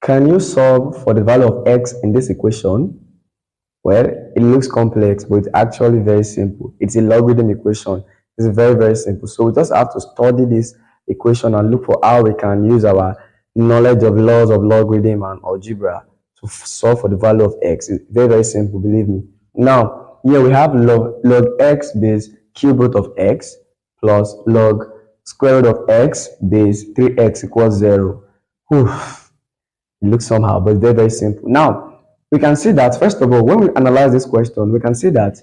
Can you solve for the value of x in this equation? Well, it looks complex, but it's actually very simple. It's a logarithm equation. It's very, very simple. So we just have to study this equation and look for how we can use our knowledge of laws of logarithm and algebra to solve for the value of x. It's very, very simple, believe me. Now, here we have log x base cube root of x plus log square root of x base 3x equals 0. Whew. It looks somehow, but very, very simple. Now, we can see that, first of all, when we analyze this question, we can see that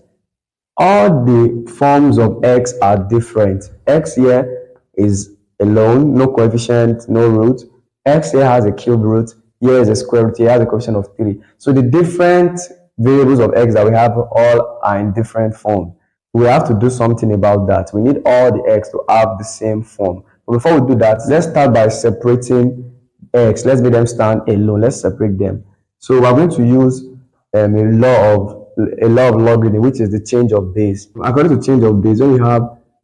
all the forms of x are different. X here is alone, no coefficient, no root. X here has a cube root. Here is a square root. Here has a coefficient of 3. So the different variables of x that we have all are in different form. We have to do something about that. We need all the x to have the same form. But before we do that, let's start by separating x. Let's make them stand alone. Let's separate them. So we are going to use a law of logarithm, which is the change of base. According to change of base, when we have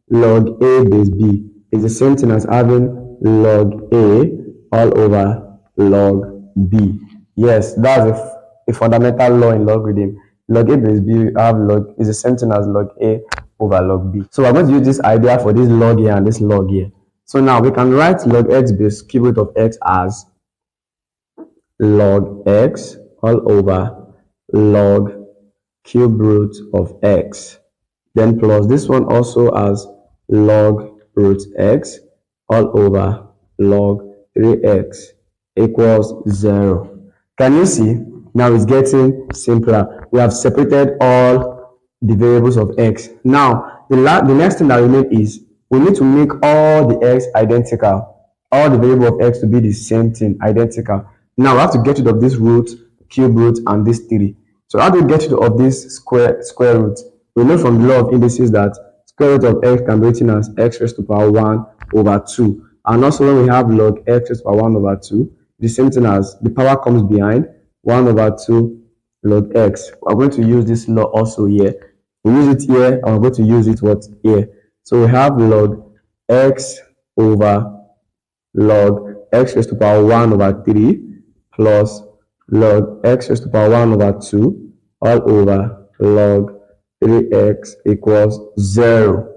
log a base b, it's the same thing as having log a all over log b. Yes, that's a fundamental law in logarithm. Log a base b have log is the same thing as log a over log b. So we're going to use this idea for this log here and this log here. So now we can write log x base cube root of x as log x all over log cube root of x, then plus this one also as log root x all over log 3x equals 0. Can you see? Now it's getting simpler. We have separated all the variables of x. Now the next thing that we need is we need to make all the x identical, all the variable of x to be the same thing, identical. Now we have to get rid of this root, cube root, and this 3. So how do we get rid of this square root? We know from the law of indices that square root of x can be written as x raised to the power 1 over 2. And also when we have log x raised to the power 1 over 2, the same thing as the power comes behind 1 over 2 log x. We're going to use this law also here. We use it here and we're going to use it here. So we have log x over log x raised to the power 1 over 3 plus log x raised to the power 1 over 2 all over log 3x equals 0.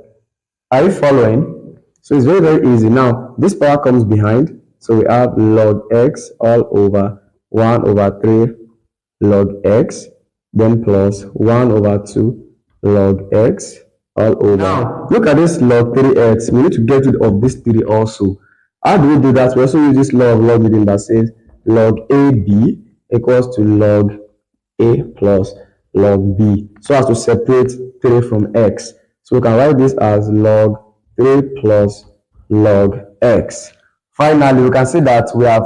Are you following? So it's very, very easy. Now this power comes behind, so we have log x all over 1 over 3 log x, then plus 1 over 2 log x all over. Now look at this log 3x. We need to get rid of this 3 also. How do we do that? We also use this law of logarithm that says log AB equals to log A plus log B, so as to separate 3 from x. So we can write this as log 3 plus log x. Finally, we can see that we have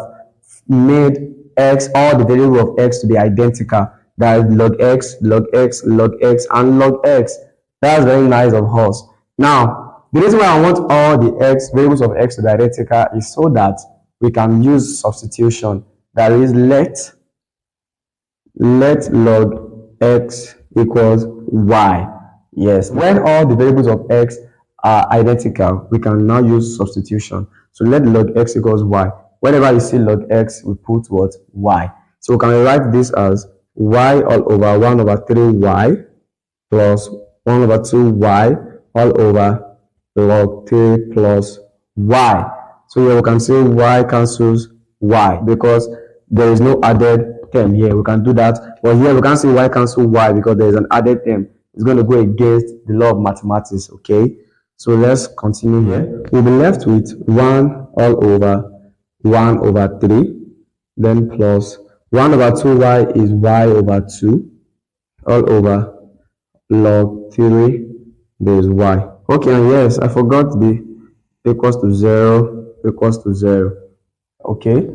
made x, all the variables of x, to be identical. That is log x, log x, log x, and log x. That's very nice of us. Now, the reason why I want all the variables of x to be identical is so that we can use substitution. That is, let log x equals y. Yes, when all the variables of x are identical, we can now use substitution. So let log x equals y. Whenever you see log x, we put what? Y. So we can write this as y all over 1 over 3y plus 1 over 2y all over log 3 plus y. So here we can say y cancels y because there is no added term here. We can do that, but here we can't say y cancel y because there is an added term. It's going to go against the law of mathematics. Okay, so let's continue here. We'll be left with 1 all over 1 over 3, then plus 1 over 2y is y over 2 all over log 3 base y. Okay, and yes, I forgot the equals to 0, equals to 0. Okay,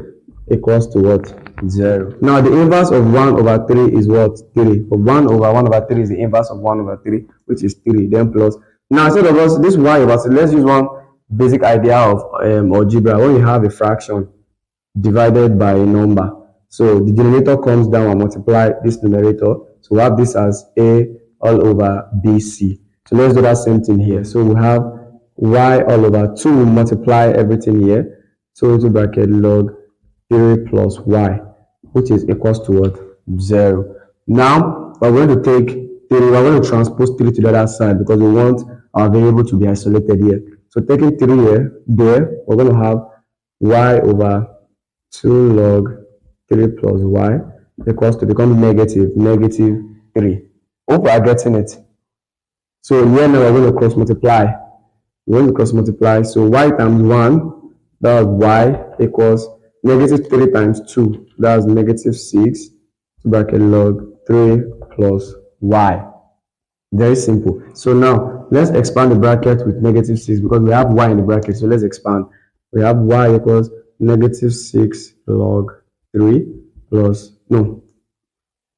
equals to what? 0. Now the inverse of 1 over 3 is what? 3. But 1 over 1 over 3 is the inverse of 1 over 3, which is 3. Then plus. Now instead of us, this y over 3, let's use one basic idea of algebra. When you have a fraction divided by a number, so the denominator comes down and multiply this numerator. So we have this as a all over bc. So let's do that same thing here. So we have y all over 2, we multiply everything here. So into bracket log 3 plus y. which is equals to what? 0. Now, we're going to take 3, we're going to transpose 3 to the other side because we want our variable to be isolated here. So taking 3 here, there, we're going to have y over 2 log 3 plus y equals to become negative 3. Hope we are getting it. So here now we're going to cross multiply. We're going to cross multiply. So y times 1, that's y equals negative 3 times 2, that's negative 6, bracket log 3 plus y. Very simple. So now let's expand the bracket with negative 6 because we have y in the bracket. So let's expand. We have y equals negative 6 log 3 plus, no,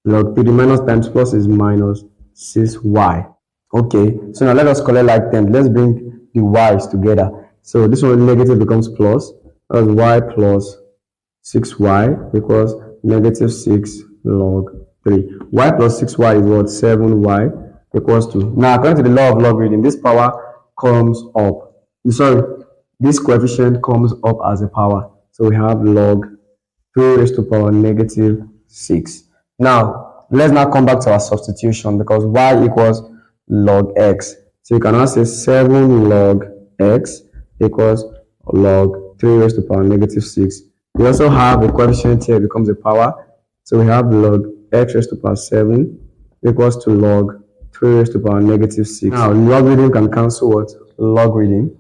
log 3 minus times plus is minus 6y. Okay, so now let us collect like terms. Let's bring the y's together. So this one negative becomes plus. That's y plus 6y equals negative 6 log 3. Y plus 6y is what? 7y equals to. Now, according to the law of logarithm, this power comes up. Sorry, this coefficient comes up as a power. So we have log 3 raised to power negative 6. Now, let's now come back to our substitution because y equals log x. So you can now say 7 log x equals log 3 raised to power negative 6. We also have a coefficient here, it becomes a power. So we have log x raised to power 7 equals to log 3 raised to power negative 6. Now, logarithm can cancel what? Logarithm.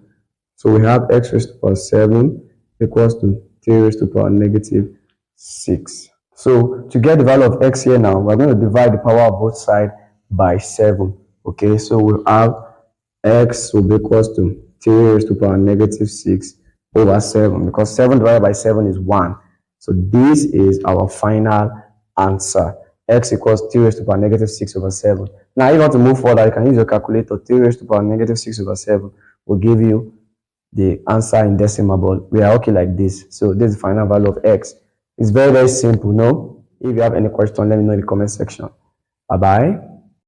So we have x raised to power 7 equals to 3 raised to power negative 6. So to get the value of x here now, we're going to divide the power of both sides by 7. Okay, so we have x will be equals to 3 raised to power negative 6 over 7 because 7 divided by 7 is 1. So this is our final answer. X equals 3 raised to power negative 6 over 7. Now, if you want to move further, you can use your calculator. 3 raised to power negative 6 over 7 will give you the answer in decimal, but we are okay like this. So this is the final value of x. It's very, very simple, no? If you have any question, let me know in the comment section. Bye-bye.